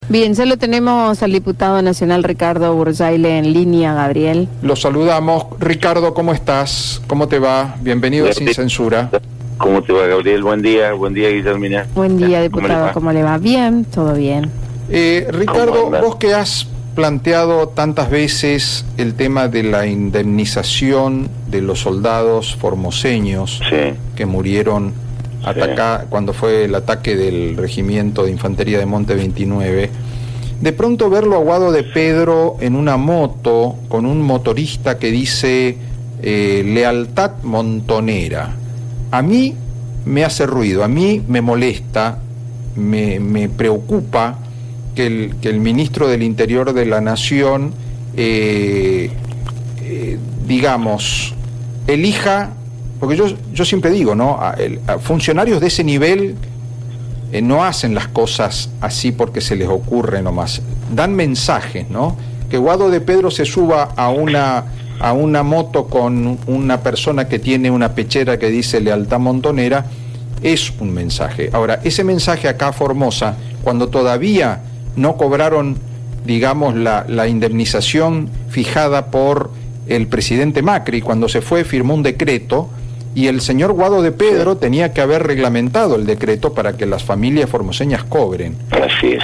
Bien, ya lo tenemos al diputado nacional Ricardo Burjaile en línea, Gabriel. Lo saludamos. Ricardo, ¿cómo estás? ¿Cómo te va? Bienvenido a Sin Censura. ¿Cómo te va, Gabriel? Buen día, Guillermina. Buen día, diputado. ¿Cómo le va? Bien, todo bien. Ricardo, vos que has planteado tantas veces el tema de la indemnización de los soldados formoseños que murieron cuando fue el ataque del Regimiento de Infantería de Monte 29, de pronto verlo a Guado de Pedro en una moto con un motorista que dice lealtad montonera, a mí me hace ruido, a mí me molesta, me preocupa que el ministro del Interior de la Nación, digamos, elija, porque yo siempre digo, ¿no? A funcionarios de ese nivel no hacen las cosas así porque se les ocurre nomás, dan mensajes, ¿no? Que Guado de Pedro se suba a una moto con una persona que tiene una pechera que dice lealtad montonera, es un mensaje. Ahora, ese mensaje acá a Formosa, cuando todavía no cobraron, digamos, la indemnización fijada por el presidente Macri, cuando se fue firmó un decreto y el señor Guado de Pedro tenía que haber reglamentado el decreto para que las familias formoseñas cobren. Así es.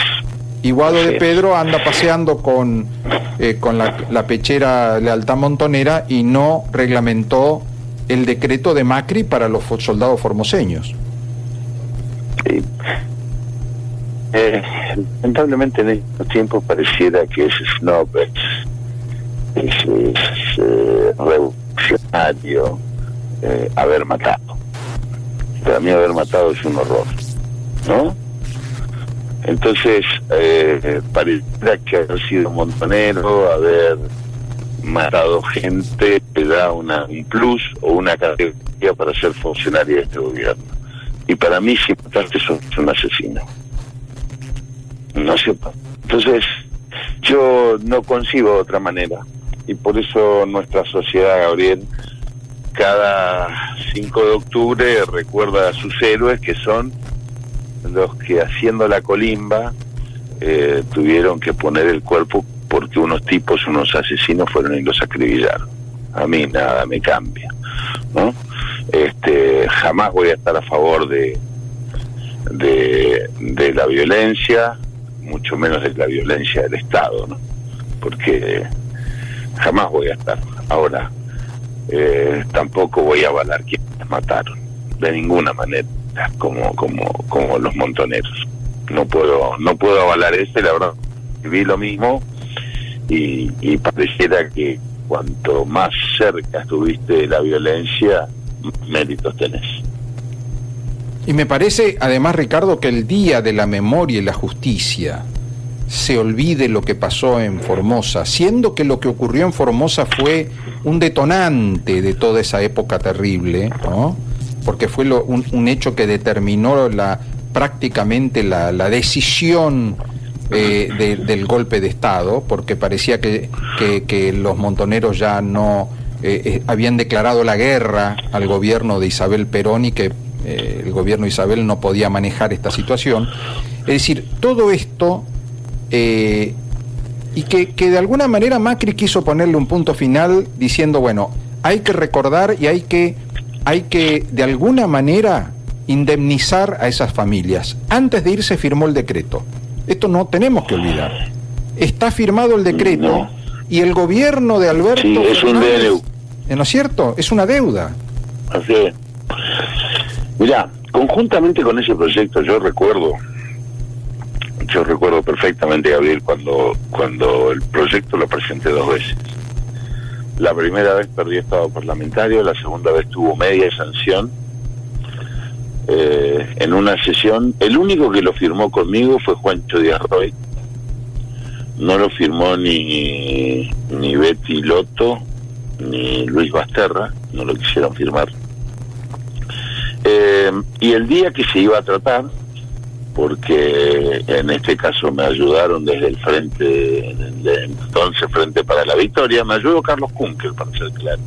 Y Guado de Pedro anda paseando con la pechera lealtad montonera y no reglamentó el decreto de Macri para los soldados formoseños. Sí. Lamentablemente en estos tiempos pareciera que ese snob es revolucionario haber matado. Para mí haber matado es un horror, ¿no? Entonces pareciera que haber sido montonero, haber matado gente, te da un plus o una categoría para ser funcionario de este gobierno. Y para mí si mataste sos un asesino. No sé. Entonces yo no concibo de otra manera y por eso nuestra sociedad, Gabriel, cada 5 de octubre recuerda a sus héroes, que son los que haciendo la colimba tuvieron que poner el cuerpo porque unos tipos, unos asesinos fueron y los acribillaron. A mí nada me cambia, ¿no? Jamás voy a estar a favor de la violencia, mucho menos de la violencia del Estado, ¿no? Porque jamás voy a estar. Ahora, tampoco voy a avalar quienes mataron, de ninguna manera, como los montoneros. No puedo avalar eso, la verdad, vi lo mismo y pareciera que cuanto más cerca estuviste de la violencia, más méritos tenés. Y me parece, además, Ricardo, que el día de la memoria y la justicia se olvide lo que pasó en Formosa, siendo que lo que ocurrió en Formosa fue un detonante de toda esa época terrible, ¿no? Porque fue un hecho que determinó prácticamente la decisión del golpe de Estado, porque parecía que los montoneros ya no habían declarado la guerra al gobierno de Isabel Perón y que el gobierno de Isabel no podía manejar esta situación. Es decir, todo esto y que de alguna manera Macri quiso ponerle un punto final diciendo, bueno, hay que recordar y hay que de alguna manera indemnizar a esas familias. Antes de irse firmó el decreto. Esto no tenemos que olvidar. Está firmado el decreto y el gobierno de Alberto es un DNU. ¿No es cierto? Es una deuda. Así es. Mirá, conjuntamente con ese proyecto yo recuerdo perfectamente, Gabriel, cuando el proyecto lo presenté 2 veces. La primera vez perdí estado parlamentario, la segunda vez tuvo media sanción. En una sesión, el único que lo firmó conmigo fue Juancho Díaz Roy. No lo firmó ni Betty Lotto ni Luis Basterra, no lo quisieron firmar. Y el día que se iba a tratar, porque en este caso me ayudaron desde el frente, entonces Frente para la Victoria, me ayudó Carlos Kunkel, para ser claro,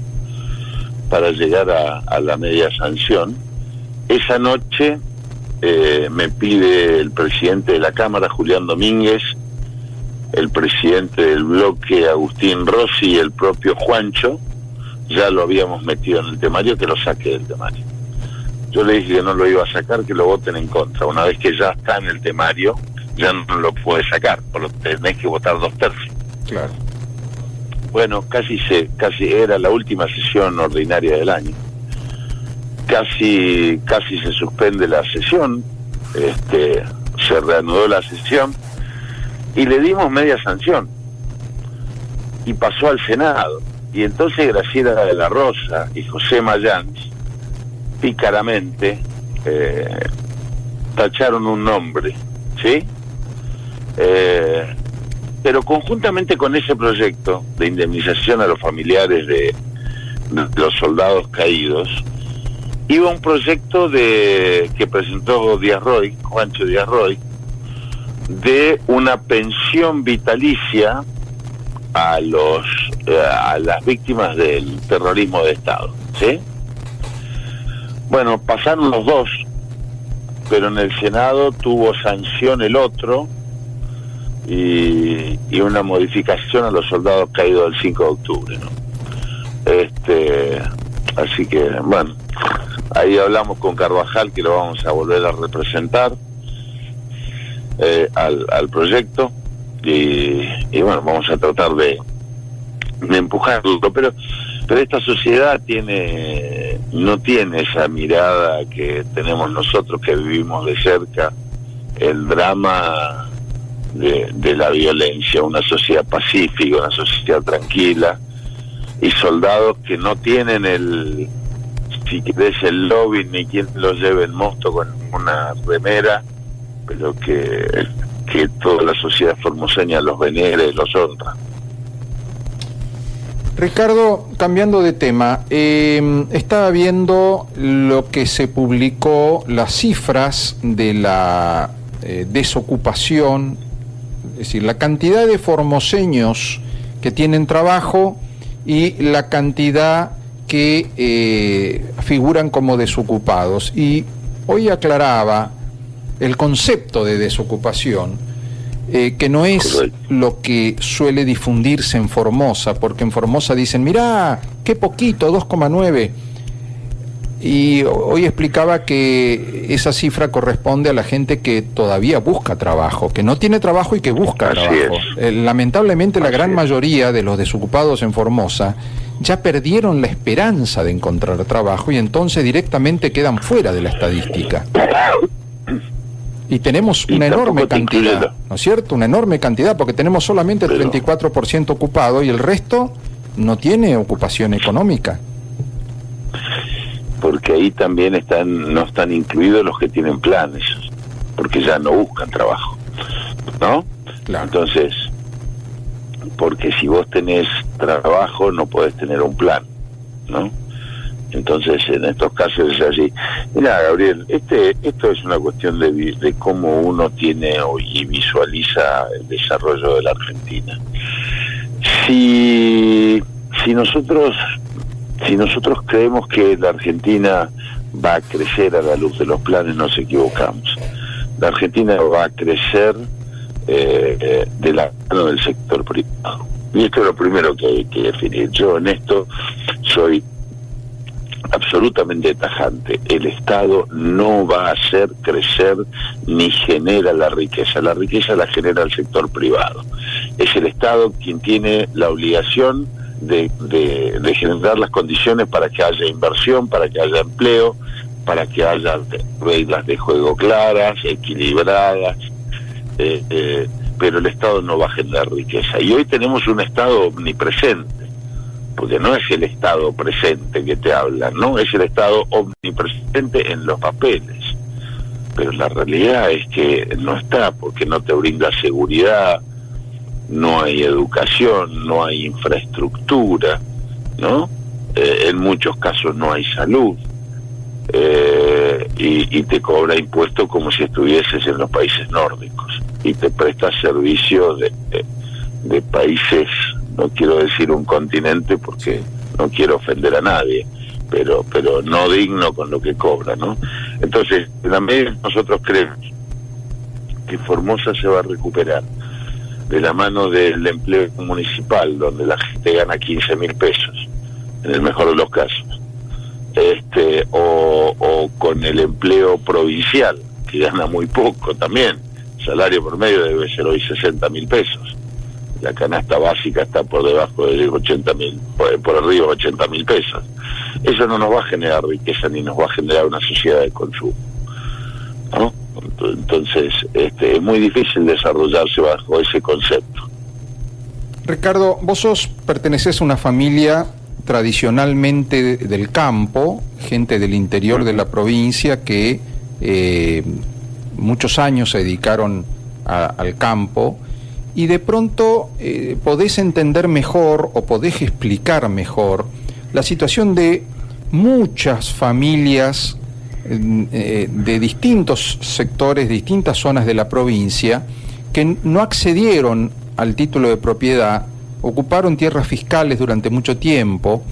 para llegar a la media sanción. Esa noche me pide el presidente de la Cámara, Julián Domínguez, el presidente del bloque, Agustín Rossi, y el propio Juancho, ya lo habíamos metido en el temario, que lo saque del temario. Yo le dije que no lo iba a sacar, que lo voten en contra. Una vez que ya está en el temario, ya no lo puede sacar, por lo que tenés que votar 2/3. Claro. Bueno, casi era la última sesión ordinaria del año. Casi se suspende la sesión, se reanudó la sesión y le dimos media sanción. Y pasó al Senado. Y entonces Graciela de la Rosa y José Mayans, pícaramente, tacharon un nombre, ¿sí? Pero conjuntamente con ese proyecto de indemnización a los familiares de los soldados caídos, iba un proyecto que presentó Juancho Díaz Roy, de una pensión vitalicia a las víctimas del terrorismo de Estado, ¿sí? Bueno, pasaron los dos, pero en el Senado tuvo sanción el otro y una modificación a los soldados caídos del 5 de octubre, ¿no? Así que, bueno, ahí hablamos con Carvajal, que lo vamos a volver a representar al proyecto, y bueno, vamos a tratar de empujarlo, pero esta sociedad no tiene esa mirada que tenemos nosotros, que vivimos de cerca el drama de la violencia, una sociedad pacífica, una sociedad tranquila, y soldados que no tienen si querés, el lobby, ni quien los lleve en mosto con una remera, pero que toda la sociedad formoseña los venera y los honra. Ricardo, cambiando de tema, estaba viendo lo que se publicó, las cifras de la desocupación, es decir, la cantidad de formoseños que tienen trabajo y la cantidad que figuran como desocupados. Y hoy aclaraba el concepto de desocupación, que no es lo que suele difundirse en Formosa, porque en Formosa dicen, mirá, qué poquito, 2,9. Y hoy explicaba que esa cifra corresponde a la gente que todavía busca trabajo, que no tiene trabajo y que busca trabajo. Lamentablemente la gran mayoría de los desocupados en Formosa ya perdieron la esperanza de encontrar trabajo y entonces directamente quedan fuera de la estadística. Y tenemos una enorme cantidad, ¿no es cierto? Una enorme cantidad, porque tenemos solamente el 34% ocupado y el resto no tiene ocupación económica. Porque ahí también no están incluidos los que tienen planes, porque ya no buscan trabajo, ¿no? Claro. Entonces, porque si vos tenés trabajo no podés tener un plan, ¿no? Entonces, en estos casos es así. Mira, Gabriel, esto es una cuestión de cómo uno tiene y visualiza el desarrollo de la Argentina. Si nosotros creemos que la Argentina va a crecer a la luz de los planes, nos equivocamos. La Argentina va a crecer de la mano del sector privado. Y esto es lo primero que hay que definir. Yo en esto soy absolutamente tajante. El Estado no va a hacer crecer ni genera la riqueza. La riqueza la genera el sector privado. Es el Estado quien tiene la obligación de generar las condiciones para que haya inversión, para que haya empleo, para que haya reglas de juego claras, equilibradas, pero el Estado no va a generar riqueza. Y hoy tenemos un Estado omnipresente, porque no es el Estado presente que te habla, no, es el Estado omnipresente en los papeles, pero la realidad es que no está, porque no te brinda seguridad, no hay educación, no hay infraestructura, ¿no? En muchos casos no hay salud, y te cobra impuestos como si estuvieses en los países nórdicos, y te presta servicios de países, no quiero decir un continente porque no quiero ofender a nadie, pero no digno con lo que cobra, ¿no? Entonces, en la medida nosotros creemos que Formosa se va a recuperar de la mano del empleo municipal, donde la gente gana 15.000 pesos, en el mejor de los casos, o con el empleo provincial, que gana muy poco también. Salario promedio debe ser hoy 60.000 pesos. La canasta básica está por debajo de 80.000, por arriba de 80.000 pesos. Eso no nos va a generar riqueza ni nos va a generar una sociedad de consumo, ¿no? Entonces, es muy difícil desarrollarse bajo ese concepto. Ricardo, vos pertenecés a una familia tradicionalmente del campo, gente del interior de la provincia que muchos años se dedicaron al campo, y de pronto podés entender mejor o podés explicar mejor la situación de muchas familias de distintos sectores, distintas zonas de la provincia, que no accedieron al título de propiedad, ocuparon tierras fiscales durante mucho tiempo.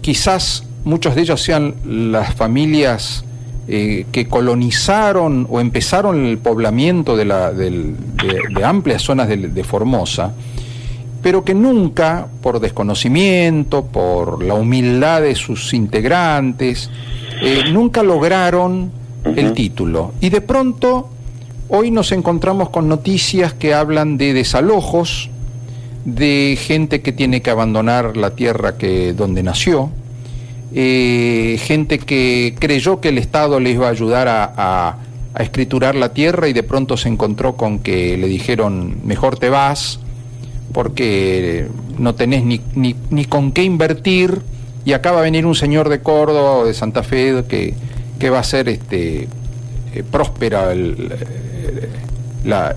Quizás muchos de ellos sean las familias que colonizaron o empezaron el poblamiento de amplias zonas de Formosa, pero que nunca, por desconocimiento, por la humildad de sus integrantes, nunca lograron el título. Y de pronto, hoy nos encontramos con noticias que hablan de desalojos, de gente que tiene que abandonar la tierra donde nació, gente que creyó que el Estado les iba a ayudar a escriturar la tierra y de pronto se encontró con que le dijeron mejor te vas porque no tenés ni con qué invertir, y acá va a venir un señor de Córdoba o de Santa Fe que va a ser próspera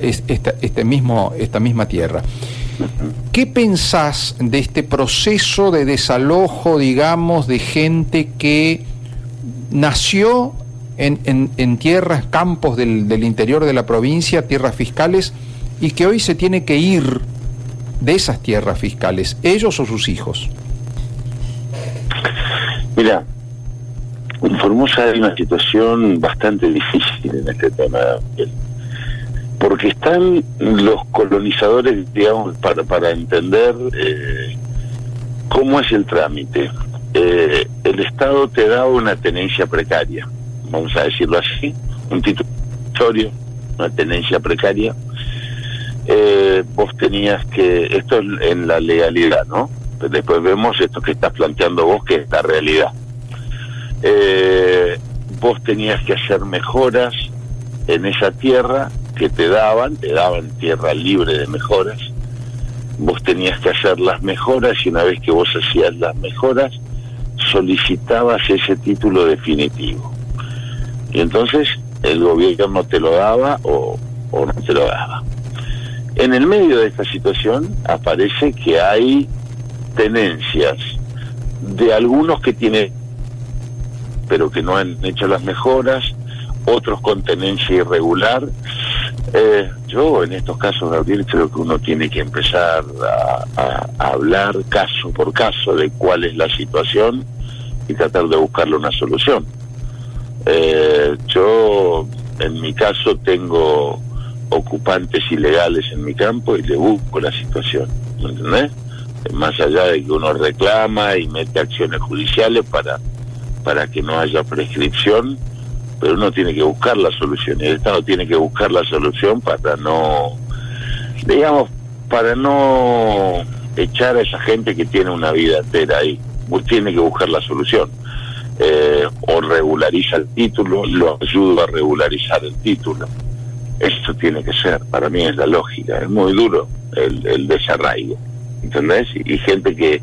esta misma tierra. ¿Qué pensás de este proceso de desalojo, digamos, de gente que nació en tierras, campos del interior de la provincia, tierras fiscales, y que hoy se tiene que ir de esas tierras fiscales, ellos o sus hijos? Mira, en Formosa hay una situación bastante difícil en este tema, porque están los colonizadores, digamos, para entender cómo es el trámite. El Estado te da una tenencia precaria, vamos a decirlo así, un título, una tenencia precaria. Vos tenías que, esto es en la legalidad, ¿no? Después vemos esto que estás planteando vos, que es la realidad. Vos tenías que hacer mejoras en esa tierra que te daban tierra libre de mejoras. Vos tenías que hacer las mejoras, y una vez que vos hacías las mejoras, solicitabas ese título definitivo. Y entonces el gobierno te lo daba o no te lo daba. En el medio de esta situación aparece que hay tenencias de algunos que tienen, pero que no han hecho las mejoras, otros con tenencia irregular. Yo en estos casos, Gabriel, creo que uno tiene que empezar a hablar caso por caso de cuál es la situación y tratar de buscarle una solución. Yo en mi caso tengo ocupantes ilegales en mi campo y le busco la situación, ¿me entendés? Más allá de que uno reclama y mete acciones judiciales para que no haya prescripción, pero uno tiene que buscar la solución, y el Estado tiene que buscar la solución para no echar a esa gente que tiene una vida entera ahí. Tiene que buscar la solución. O regulariza el título, lo ayudo a regularizar el título. Esto tiene que ser, para mí es la lógica. Es muy duro el desarraigo, ¿entendés? Y gente que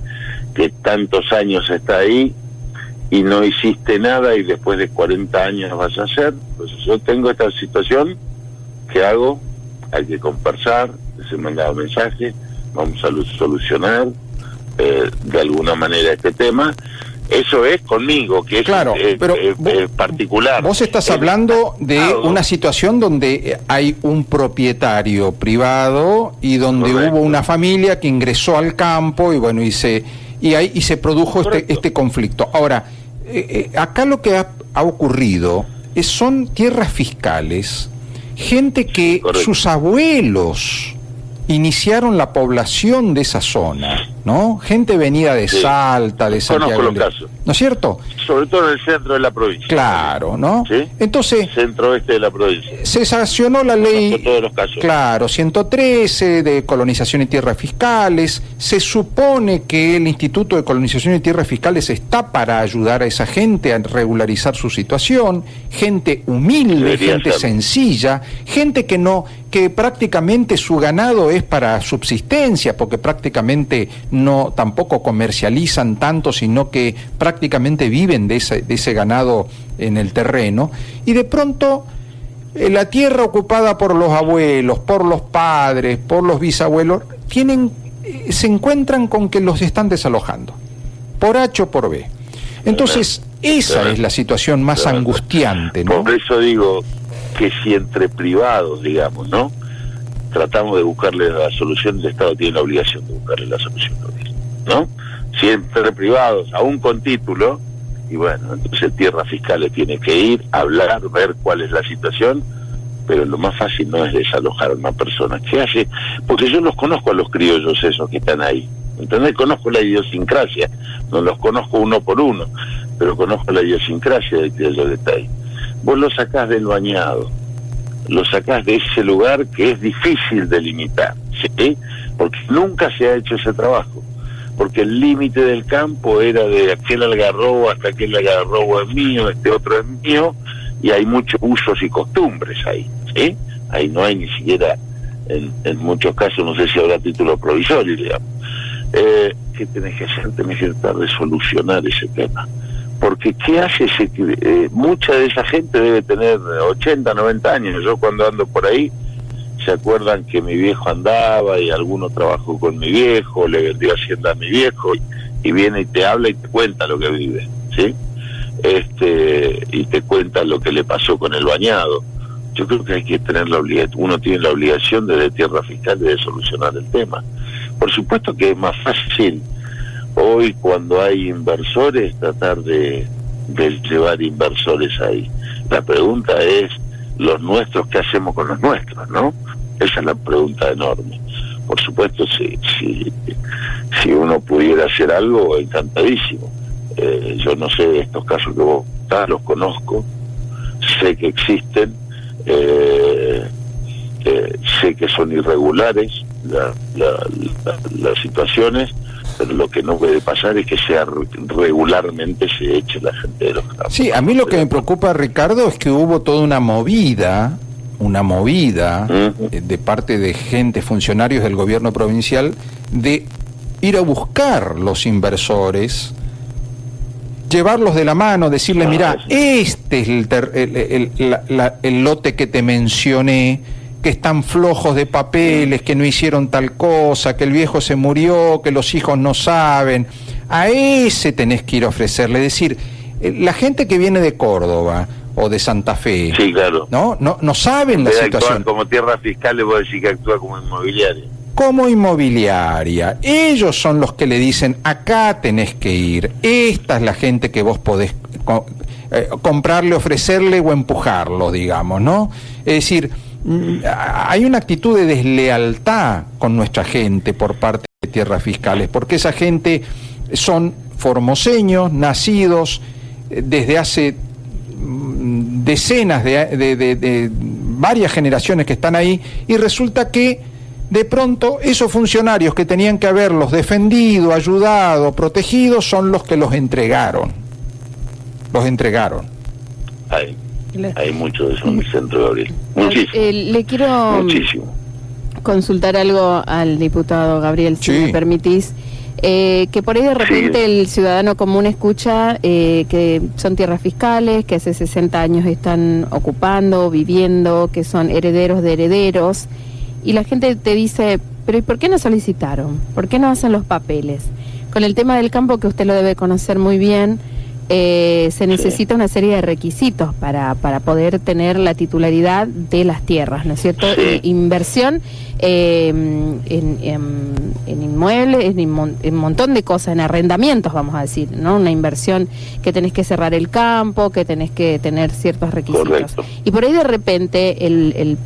tantos años está ahí y no hiciste nada, y después de 40 años vas a hacer. Pues yo tengo esta situación, ¿qué hago? Hay que conversar, se me han dado mensajes, vamos a solucionar de alguna manera este tema. Eso es conmigo, que es, claro, pero particular. Vos estás hablando de una situación donde hay un propietario privado y donde hubo una familia que ingresó al campo y bueno, y se produjo este conflicto. Ahora, acá lo que ha ocurrido son tierras fiscales, gente que sus abuelos iniciaron la población de esa zona, ¿no? Gente venida de Salta, de Santiago. Conozco los casos. ¿No es cierto? Sobre todo en el centro de la provincia. Claro, ¿no? ¿Sí? Entonces, Centro-oeste de la provincia. se sancionó la ley, Conozco todos los casos. claro, 113 de colonización y tierras fiscales. Se supone que el Instituto de Colonización y Tierras Fiscales está para ayudar a esa gente a regularizar su situación, gente humilde, Debería gente serlo. sencilla, gente que prácticamente su ganado es para subsistencia, porque prácticamente no tampoco comercializan tanto, sino que prácticamente viven de ese ganado en el terreno, y de pronto la tierra ocupada por los abuelos, por los padres, por los bisabuelos, se encuentran con que los están desalojando, por H o por B. Entonces, esa es la situación más angustiante, ¿no? Por eso digo que si entre privados, digamos, ¿no?, tratamos de buscarle la solución, el Estado tiene la obligación de buscarle la solución, ¿no? Si entre privados, aún con título, y bueno, entonces Tierras Fiscales tiene que ir, hablar, ver cuál es la situación, pero lo más fácil no es desalojar a una persona. ¿Qué hace? Porque yo los conozco a los criollos esos que están ahí, ¿entendés? Conozco la idiosincrasia, no los conozco uno por uno, pero conozco la idiosincrasia del criollo que está ahí. Vos lo sacás del bañado, lo sacás de ese lugar que es difícil de limitar, ¿sí? Porque nunca se ha hecho ese trabajo, porque el límite del campo era de aquel algarrobo hasta aquel algarrobo es mío, este otro es mío, y hay muchos usos y costumbres ahí, ¿sí? Ahí no hay ni siquiera, en muchos casos, no sé si habrá título provisorio, digamos. ¿Qué tenés que hacer? Tenés que tratar de solucionar ese tema. Porque ¿qué hace mucha de esa gente debe tener 80, 90 años? Yo cuando ando por ahí, se acuerdan que mi viejo andaba y alguno trabajó con mi viejo, le vendió hacienda a mi viejo, y viene y te habla y te cuenta lo que vive, ¿sí? Y te cuenta lo que le pasó con el bañado. Yo creo que hay que tener uno tiene la obligación desde Tierra Fiscal de solucionar el tema. Por supuesto que es más fácil hoy, cuando hay inversores, tratar de llevar inversores ahí. La pregunta es, los nuestros, ¿qué hacemos con los nuestros, no? Esa es la pregunta enorme. Por supuesto, si uno pudiera hacer algo, encantadísimo. Yo no sé de estos casos que vos contás, los conozco, sé que existen, sé que son irregulares las situaciones, pero lo que no puede pasar es que regularmente se eche la gente de los campos. Sí, a mí lo que me preocupa, Ricardo, es que hubo toda una movida de parte de funcionarios del gobierno provincial, de ir a buscar los inversores, llevarlos de la mano, decirles, mirá, este es el lote que te mencioné, que están flojos de papeles, que no hicieron tal cosa, que el viejo se murió, que los hijos no saben. A ese tenés que ir a ofrecerle. Es decir, la gente que viene de Córdoba o de Santa Fe, sí, claro, no saben la situación. Como Tierras Fiscales, vos decís que actúa como inmobiliaria. Como inmobiliaria. Ellos son los que le dicen, acá tenés que ir. Esta es la gente que vos podés comprarle, ofrecerle o empujarlo, digamos, ¿no? Es decir, hay una actitud de deslealtad con nuestra gente por parte de Tierras Fiscales, porque esa gente son formoseños, nacidos desde hace decenas de varias generaciones que están ahí, y resulta que de pronto esos funcionarios que tenían que haberlos defendido, ayudado, protegido, son los que los entregaron. Hay mucho de eso en el centro de Gabriel. Muchísimo. Le quiero consultar algo al diputado Gabriel, si me permitís. Que por ahí de repente el ciudadano común escucha que son tierras fiscales, que hace 60 años están ocupando, viviendo, que son herederos de herederos, y la gente te dice, pero ¿y por qué no solicitaron? ¿Por qué no hacen los papeles? Con el tema del campo, que usted lo debe conocer muy bien, se necesita una serie de requisitos para poder tener la titularidad de las tierras, ¿no es cierto? Inversión en inmuebles, en un montón de cosas, en arrendamientos, vamos a decir, ¿no? Una inversión que tenés que cerrar el campo, que tenés que tener ciertos requisitos. Correcto. Y por ahí de repente el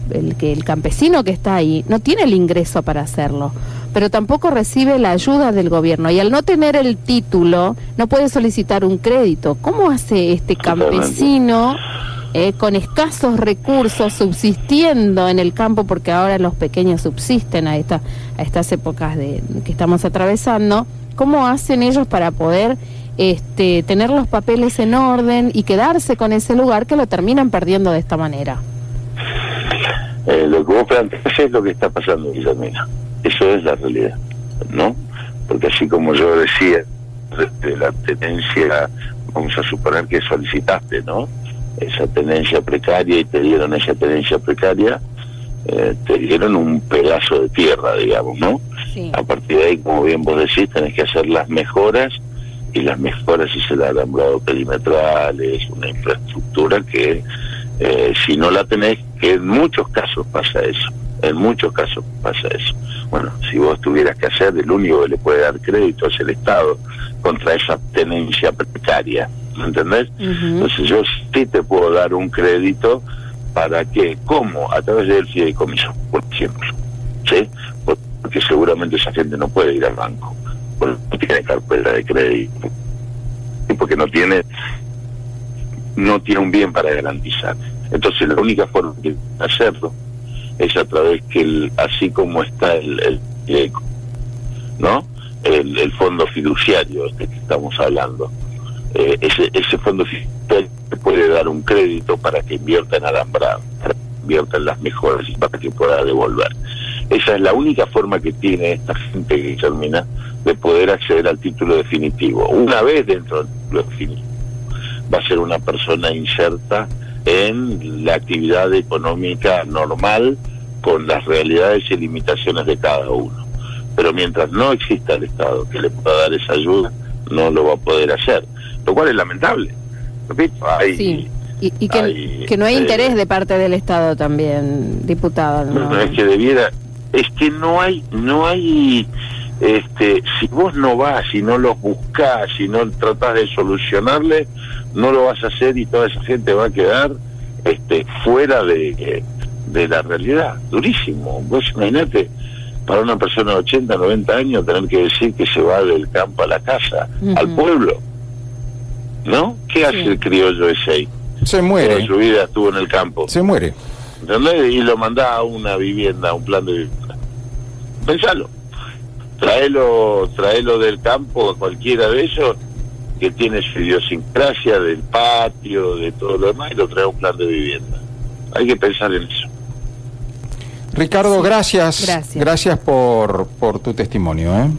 campesino que está ahí no tiene el ingreso para hacerlo, pero tampoco recibe la ayuda del gobierno, y al no tener el título no puede solicitar un crédito. ¿Cómo hace este campesino con escasos recursos, subsistiendo en el campo, porque ahora los pequeños subsisten a estas épocas que estamos atravesando? ¿Cómo hacen ellos para poder tener los papeles en orden y quedarse con ese lugar, que lo terminan perdiendo de esta manera? Lo que vos planteás es lo que está pasando, Guillermina. Eso es la realidad, ¿no? Porque así como yo decía, de la tenencia, vamos a suponer que solicitaste, ¿no? Esa tenencia precaria, y te dieron esa tenencia precaria, te dieron un pedazo de tierra, digamos, ¿no? Sí. A partir de ahí, como bien vos decís, tenés que hacer las mejoras, y las mejoras es el alambrado perimetral, es una infraestructura que si no la tenés, que en muchos casos pasa eso, Bueno, si vos tuvieras que hacer, el único que le puede dar crédito es el Estado contra esa tenencia precaria, ¿me entendés? Entonces yo sí te puedo dar un crédito. ¿Para qué? ¿Cómo? A través del fideicomiso, por ejemplo, ¿sí? Porque seguramente esa gente no puede ir al banco, porque no tiene carpeta de crédito, y porque no tiene un bien para garantizar. Entonces la única forma de hacerlo es a través que así como está el ¿no? El fondo fiduciario que estamos hablando, ese fondo fiduciario puede dar un crédito para que invierta en alambrado, para que invierta en las mejoras y para que pueda devolver. Esa es la única forma que tiene esta gente, que termina, de poder acceder al título definitivo. Una vez dentro del título definitivo, va a ser una persona inserta en la actividad económica normal, con las realidades y limitaciones de cada uno. Pero mientras no exista el Estado que le pueda dar esa ayuda, no lo va a poder hacer, lo cual es lamentable. Repito, sí. Y que no hay interés de parte del Estado también, diputado. No, es que debiera, es que no hay, si vos no vas, si no los buscás, si no tratás de solucionarle, no lo vas a hacer, y toda esa gente va a quedar fuera de la realidad. Durísimo. Vos imaginate, para una persona de 80, 90 años, tener que decir que se va del campo a la casa, al pueblo, ¿no? ¿Qué hace el criollo ese ahí? Se muere. Toda su vida estuvo en el campo. Se muere. ¿Entendés? Y lo mandás a una vivienda, a un plan de vivienda. Pensalo. Traelo del campo, a cualquiera de ellos, que tiene su idiosincrasia del patio, de todo lo demás, y lo trae a un plan de vivienda. Hay que pensar en eso. Ricardo, gracias por tu testimonio,